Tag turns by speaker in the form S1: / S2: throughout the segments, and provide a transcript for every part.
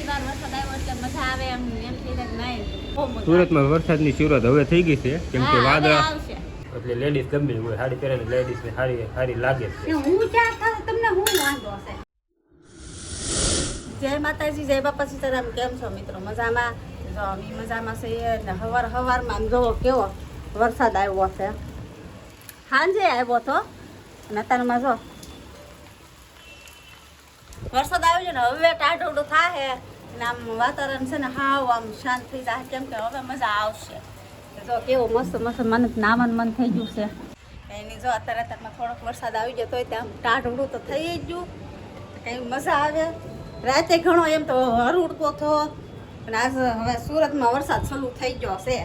S1: પહેલી વાર વરસાદ આવ્યો એટલે મજા આવે એમ થઈ જાય નહીં.
S2: સુરતમાં વરસાદની શરૂઆત હવે થઈ ગઈ છે કેમ કે વાદળ
S1: આવશે.
S2: એટલે લેડીઝ ગમે હોય સાડી પહેરેલી લેડીઝ ને સારી લાગે છે.
S1: હું ક્યાં થાવ તમને હું વાંધો છે. જય માતાજી, જય બાપા સીતારામ. કેમ છો મિત્રો? મજામાં? જો અમે મજામાં છીએ ને હવારમાં જોવો કેવો વરસાદ આવ્યો છે. સાંજે આવ્યો તો અને અત્યારમાં જો વરસાદ આવ્યો છે ને હવે ટાઢું થાય ને આમ વાતાવરણ છે ને હાવ આમ શાંત થઈ જાય કેમ કે હવે મજા આવશે. જો કેવું મસ્ત મસ્ત મને નાવાનું મન થઈ ગયું છે એની. જો અત્યારમાં થોડોક વરસાદ આવી ગયો તોય ત્યાં ટાઢું તો થઈ જ ગયું, કંઈ મજા આવે. રાતે ઘણો એમ તો હરુડતો થયો અને આજ હવે સુરતમાં વરસાદ ચાલુ થઈ ગયો છે.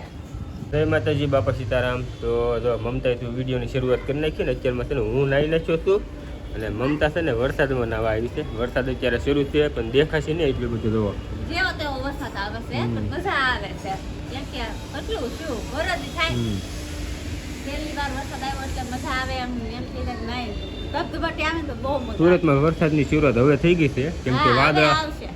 S2: જય માતાજી, બાપા સીતારામ. તો જો મમતાએ તું વિડીયોની શરૂઆત કરી નાખી ને અત્યારમાં છે ને હું નાહી નાખ્યો છું અને મમતા છે ને વરસાદમાં નાવા આવી છે. વરસાદ અત્યારે શરૂ છે પણ દેખાશે નહીં એટલું બધું. જોવો
S1: જેવો તેવો વરસાદ આવે છે પણ મજા આવે છે કેમ કે કેટલું શું વરદ થાય. પહેલી વાર વરસાદ આવ્યો એટલે મજા આવે એમ થઈ જાય નહીં. ધબધબાટી આવે તો બહુ મજા.
S2: સુરતમાં વરસાદની શરૂઆત હવે થઈ ગઈ છે કેમ કે વાદળ
S1: આવશે.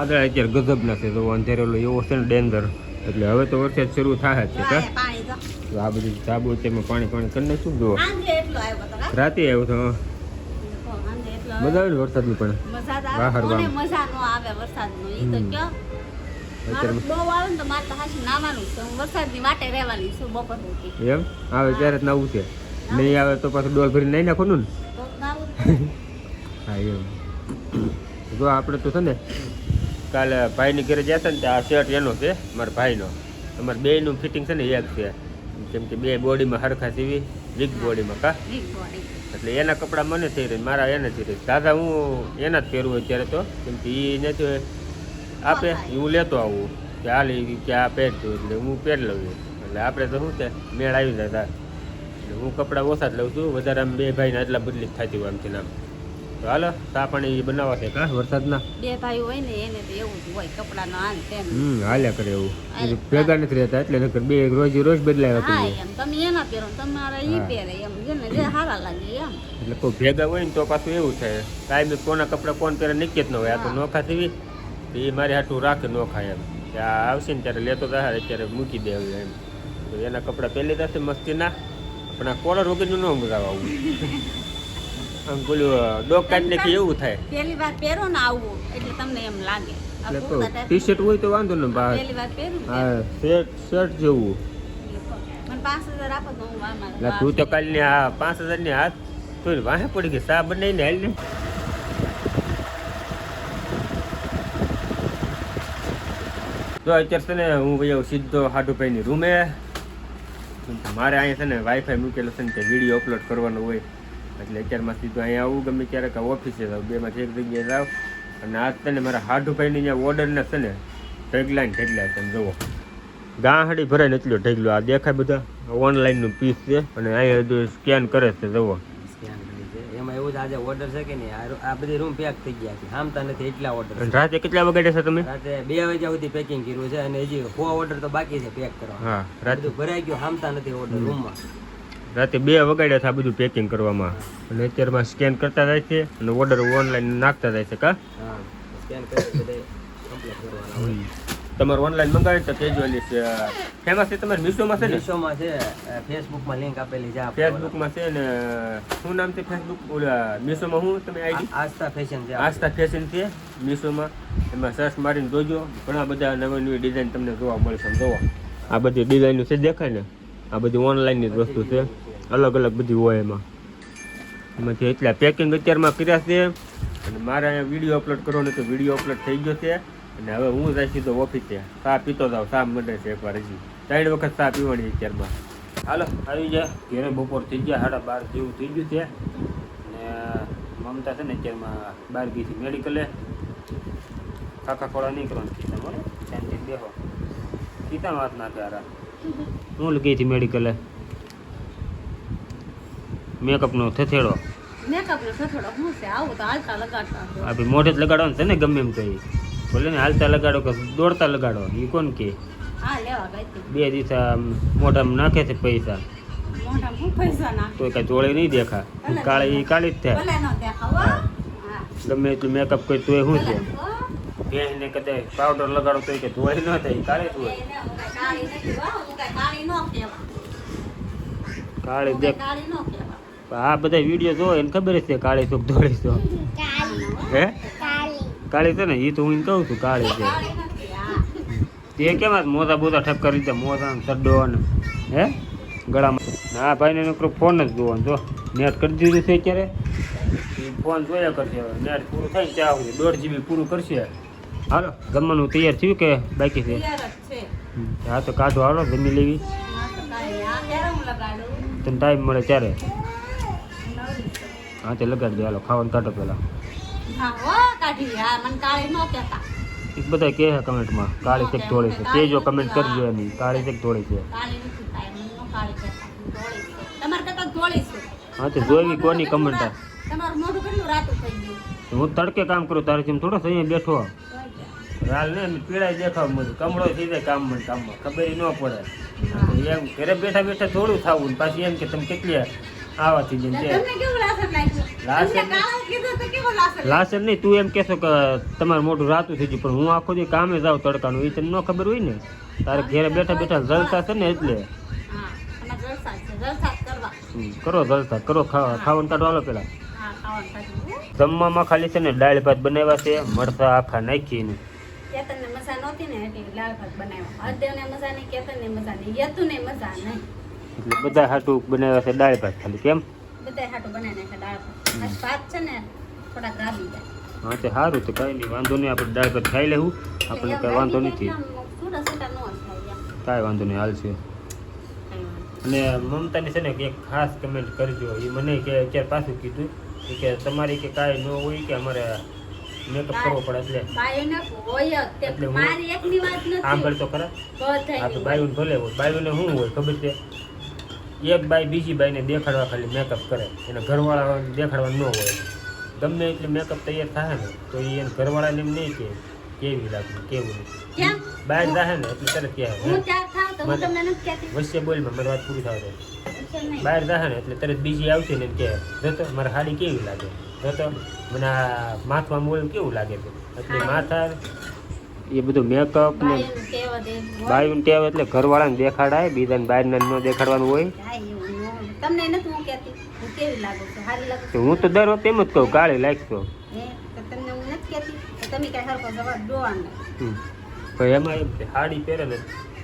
S2: અત્યારે ગજબના છે. તો અંધેરેલો એવો છે ને ડેન્જર, એટલે હવે તો વરસાદ શરૂ થાય જ છે.
S1: પાણી તો
S2: આ બધું સાબુ અત્યારમાં પાણી કરી નાખ્યું. જો
S1: સાંજે એટલો આવ્યો તો
S2: રાતે આવ્યો તો
S1: સાંજે એટલો
S2: મજા આવે ને વરસાદની પણ
S1: મજા
S2: બહાર
S1: આવે. કોને મજા ન આવે વરસાદનું? ઈ તો કયો મારું બહુ આવે ને તો મારે તો હાચું નાવાનું છે. હું વરસાદની વાટે રહેવાની છું બપોર સુધી.
S2: એમ આવે ત્યારે જ નાવું છે, નહીં આવે તો પાછું ડોલ ભરીને નહીં નાખવાનું ને.
S1: તો નાવું
S2: હા એમ. જો આપણે તો છે ને કાલે ભાઈની ઘરે ગયા હતા ને આ શર્ટ એનો છે મારા ભાઈનો. અમારે બેયનું ફિટિંગ છે ને એક છે કેમ કે બે બોડીમાં હરખા સીવી વીક બોડીમાં કા એટલે એના કપડાં મને થઈ રહે, મારા એને થઈ રહે. દાદા હું એના જ પહેરવું અત્યારે તો કેમ કે એ નથી આપે હું લેતો આવું કે હાલ કે આ પહેરતું એટલે હું પહેરી લઉં. એટલે આપણે તો શું છે મેળ આવી જતા એટલે હું કપડાં ઓછા જ લઉં છું. વધારે આમ બે ભાઈને એટલા બદલી થતી હોય આમથી નામ. તો હાલો ચા પાણી બનાવવા છે કા વરસાદના.
S1: બે ભાઈ હોય ને એને તો એવું જ હોય કપડાનો આન તેમ.
S2: હાલ્યા કરે એવું ભેગા નથી રહેતા એટલે નકર બે રોજ બદલાયા
S1: હા
S2: હતું.
S1: એમ તમે એના પહેરો તમારે ઈ પહેરે એમ જેને જે સારા લાગે એમ.
S2: એટલે કોઈ ભેગા હોય ને તો પાછું એવું થાય કાંઈ કોના કપડાં કોણ પહેરે નક્કી જ ન હોય. આ તો નોખા થવી એ મારે હાટું રાખે નોખા એમ કે આ આવશે ને ત્યારે લેતો થાય અત્યારે મૂકી દે એમ. તો એના કપડાં પહેરી જશે મસ્તીના પણ આ કોલર વગરનું ન મગાવવા આવું. આમ પેલું ડોક કાઢી નાખી એવું થાય.
S1: પહેલી વાર પહેરો ને આવું એટલે તમને એમ લાગે.
S2: એટલે તો ટી શર્ટ હોય તો વાંધો ને બહાર.
S1: પહેલી વાર પહેરું
S2: હા શર્ટ જેવું.
S1: મને 5000 આપો તો હું
S2: એટલે તું તો કાલની આ 5000 ની હાથ તો વાહે પડી ગઈ ચા બનાવીને હાલ ને. તો અત્યારે છે ને હું ભાઈ સીધો હાડુભાઈની રૂમે. મારે અહીંયા છે ને વાઈફાઈ મૂકેલું છે ને તે વિડીયો અપલોડ કરવાનો હોય એટલે અત્યારમાં સીધું અહીંયા આવું ગમે ક્યારેક ઓફિસે જાઉં બેમાંથી એક જગ્યાએ જાઉં. અને આજ છે ને મારા હાડુભાઈની અહીંયા ઓર્ડરના છે ને ઢગલાઈને ઢગલા છે જુઓ ગાંહડી ભરાઈને એટલો ઢગલો. આ દેખાય બધા ઓનલાઈનનું પીસ છે અને અહીંયા સ્કેન કરે છે જુઓ.
S3: એમાં એવું જ આજે ઓર્ડર છે કે નહીં આ બધી રૂમ પેક થઈ ગયા છે હામતા નથી એટલા ઓર્ડર.
S2: રાતે કેટલા વાગ્યા છે તમે?
S3: રાતે 2 વાગ્યા સુધી પેકિંગ કર્યું છે અને હજી 100 ઓર્ડર તો બાકી છે પેક કરવા.
S2: હા રાતે
S3: ભરાઈ ગયું હામતા નથી ઓર્ડર રૂમમાં.
S2: રાતે 2 વાગ્યા છે આ બધું પેકિંગ કરવામાં અને અત્યારમાં સ્કેન કરતા જાય છે અને ઓર્ડર ઓનલાઈન નાખતા જાય છે કા.
S3: હા સ્કેન કરી બધે કમ્પ્લીટ કરવાના હોય.
S2: તમારે ઓનલાઈન મંગાવી તો કેજો એની ફેમસ છે તમારે મીશોમાં છે ને?
S3: મીશોમાં છે, ફેસબુકમાં લિંક આપેલી છે.
S2: ફેસબુકમાં છે ને શું નામ છે ફેસબુક ઓલા મીશોમાં શું તમે આઈડી?
S3: આસ્થા ફેશન છે.
S2: આસ્થા ફેશન છે મીશોમાં. એમાં સર્ચ મારીને જોજો ઘણા બધા નવી નવી ડિઝાઇન તમને જોવા મળશે. જોવો આ બધી ડિઝાઇનો છે દેખાય ને આ બધી ઓનલાઈનની જ વસ્તુ છે અલગ અલગ બધી હોય એમાંથી એટલા પેકિંગ અત્યારમાં કર્યા છે. અને મારે અહીંયા વિડીયો અપલોડ કરવાનો તો વિડીયો અપલોડ થઈ ગયો છે અને હવે હું જાય સીધો ઓફિસે ચા પીતો જાઉં. ચા મળે છે એકવાર હજી 3 વખત ચા પીવાની અત્યારમાં. હાલો આવી જાય ઘરે બપોર થઈ ગયા 12:30 જેવું થઈ ગયું છે. અને મમતા છે ને અત્યારમાં બહાર ગઈ છે મેડિકલે. કાકા ખોળા નહીં કરવાનું કીધા બોલો શાંતિ બેહો કીધા વાત ના કરે. હું ગઈ હતી મેડિકલે મેકઅપનો થથેડો.
S1: મેકઅપનો થથડો હું છે આવું તો હાલતા લગાડતા
S2: આ ભાઈ મોઢે જ લગાડવાનું છે ને ગમે એમ કહી બોલે ને હાલતા લગાડો કે દોડતા લગાડો એ કોણ કે?
S1: હા લેવા ગઈ
S2: 2 દિવસ મોઢામાં નાખે છે પૈસા
S1: મોઢામાં હું પૈસા નાખ
S2: તો કઈ જોડે નહીં દેખા કાળી કાળી જ થાય.
S1: ભલે ન દેખાવ. હા
S2: ગમે એટલું મેકઅપ કરી તો શું છે ભેંસને કદાચ પાવડર લગાડો તો કે ધોઈ ન થાય કાળી ધોય
S1: એને હું કાંઈ કાળી નથી હો, હું કાંઈ કાળી ન કહેવાય.
S2: કાળી
S1: હું
S2: દેખ
S1: કાંઈ કાળી ન કહેવાય.
S2: આ બધા વિડીયો જો એને ખબર જ છે કાળી તો ધોળી તો હે કાળી તો ને એ તો હું કહું છું કાળી છે
S1: કાળી નથી, હા.
S2: તે કેમ આ મોજા બોજા ઠપ કરી દીધા મોજા સડ્ડો ને હે ગળામાં આ ભાઈને નકરો ફોન જ જોવાનો જો નેટ કરી દીધું છે અત્યારે એ ફોન જોયા કરશે નેટ પૂરું થાય ને ત્યાં સુધી 1.5 GB પૂરું કરશે હાલો જમવાનું તૈયાર થયું કે બાકી છે
S1: તૈયાર જ છે.
S2: હા તો કાઢો હાલો જમી લેવી
S1: હા તો કાંઈ આ ક્યારે હું લગાડું?
S2: તને ટાઈમ મળે ત્યારે
S1: નવરી છું.
S2: હા તે લગાડી દે હાલો ખાવાનું કાઢો પહેલાં
S1: હા હો કાઢી, હા મને કાળી ન કહેતા.
S2: એક બધા કહે છે કમેન્ટમાં કાળી ચેક ધોળી છે તે જો કમેન્ટ કરજો એની કાળી ચેક ધોળી છે
S1: કાળી નથી થાય, મને ન કાળી કહેતા, હું ધોળી છું. તમારે કરતા ધોળી છું.
S2: હા તો જોઈ કોની કમેન્ટ
S1: તમારું મોઢું કેટલું રાતું થઈ ગયું.
S2: હું તડકે કામ કરું તારે જેમ થોડો અહીંયા બેઠો હાલ ને પીળાઈ દેખાવ બધું કમળો થઈ જાય કામમાં ખબર ન પડે એમ ઘરે બેઠા બેઠા થોડું થવું ને પાછી એમ કે તમે કેટલી આવા થઈ જાય
S1: તમને કેવું લાસણ લાગ્યું?
S2: લાસણ
S1: તમને કાળું કીધું તો કેવું લાસણ લાગ્યું?
S2: લાસન નહીં તું એમ કહેશો કે તમારું મોઢું રાતું થઈ ગયું પણ હું આખો દી કામે જાઉં તડકાનું એ તને ન ખબર હોય ને તારે ઘરે બેઠા બેઠા જલસા છે ને એટલે
S1: હા, આમાં જલસા છે, જલસા જ કરવા.
S2: કરો જલસા કરો ખાવાનું કાઢો હાલો પેલા
S1: હા, ખાવાનું કાઢવું.
S2: જમવામાં ખાલી છે ને દાળ ભાત બનાવ્યા છે મરચાં આખા નાખીને
S1: કેતનને મજા નહોતી ને એટલે દાળ ભાત બનાવ્યા. હરદેવને મજા નહીં, કેતનને મજા નહીં, યતુને મજા નહીં.
S2: એટલે બધા હાટું બનાવ્યા છે દાળ ભાત ખાલી કેમ
S1: બધાય હાટું બનાવી નાખ્યા દાળ ભાત. આજ ભાત છે ને થોડાક રાબી જાય.
S2: હા તે સારું તો કાંઈ નહીં વાંધો નહીં આપણે દાળ ભાત ખાઈ લેવું આપણને કાંઈ વાંધો નથી
S1: છૂટા છૂટા ન થાય એમ.
S2: કાંઈ વાંધો નહીં હાલશે અને મમતાની છે ને એક ખાસ કમેન્ટ કરજો એ મને કે અત્યારે પાછું કીધું કે તમારી કે કાંઈ ન હોય કે અમારે મેકઅપ કરવો પડે એટલે
S1: બાયોને હોય જ તે.
S2: એટલે હું-
S1: મારી એકની વાત
S2: આગળ
S1: નથી,
S2: તો ખરા
S1: બધાયની
S2: આ તો
S1: હોય.
S2: બાયુને ભલે હોય બાયુને શું હોય ખબર છે એક બાઈ બીજી બાઈને દેખાડવા ખાલી મેકઅપ કરે એને ઘરવાળા દેખાડવાનું ન હોય ગમે એટલે મેકઅપ તૈયાર થાય ને તો એ એને ઘરવાળાને એમ નહીં કે કેવી લાગવું કેવું નહીં
S1: કેમ?
S2: બહાર જાય ને એટલે તરત કહે
S1: હું ત્યાં થાવ તો હું
S2: મને-
S1: તમને નથી કહેતી.
S2: વચ્ચે બોલમાં મારી વાત પૂરી થાય
S1: પૂછે નહીં.
S2: બહાર જાય ને એટલે તરત બીજી આવશે ને એમ કહે જોતો મારી હાડી કેવી લાગે જોતો મને આ માથમાં મોલ કેવું લાગે છે એટલે માથા એ બધું મેકઅપ ને
S1: બાયોનું કહેવા દે.
S2: બાયુને ટેવ એટલે ઘરવાળાને દેખાડાય બીજાને બહારના ન દેખાડવાનું હોય
S1: હા, એવું ન હોય. તમને નથી હું કહેતી હું કેવી લાગુ છું, સારી લાગુ
S2: તો
S1: છું.
S2: હું તો દર વખતે એમ જ કહું કાળી લાગશો
S1: હે તો તમને હું નથી કહેતી તો તમે કાંઈ સરખો જવાબ દોવાનો.
S2: પણ એમાં એમ છે સાડી પહેરે ને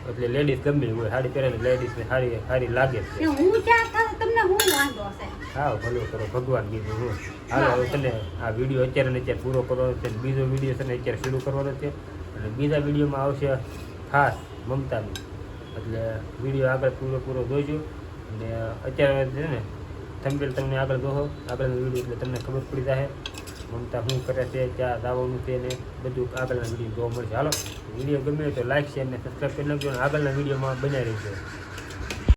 S2: એટલે લેડીઝ ગમે હોય સાડી પહેરે ને લેડીઝને સારી સારી લાગે જ છે
S1: હું ત્યાં થાવ તમને હું વાંધો હશે.
S2: હા ભલો કરો ભગવાન કીધું હું હાલો હવે તને આ વિડીયો અત્યારે ને અત્યારે પૂરો કરવાનો છે બીજો વિડીયો છે ને અત્યારે શરૂ કરવાનો છે અને બીજા વિડીયોમાં આવશે ખાસ મમતાનું એટલે વિડીયો આગળ પૂરો જોઈજો અને અત્યારે છે ને થંબનેલ તમને આગળ જોવો આગળનો વિડીયો એટલે તમને ખબર પડી જાય મમતા શું કરે છે ક્યાં દાવાનું છે ને બધું આગળના વિડીયો જોવા મળશે હાલો વિડીયો ગમે તો લાઈક શેર અને સબસ્ક્રાઈબ કરી નાખજો અને આગળના વિડીયોમાં બનાવી રહીશું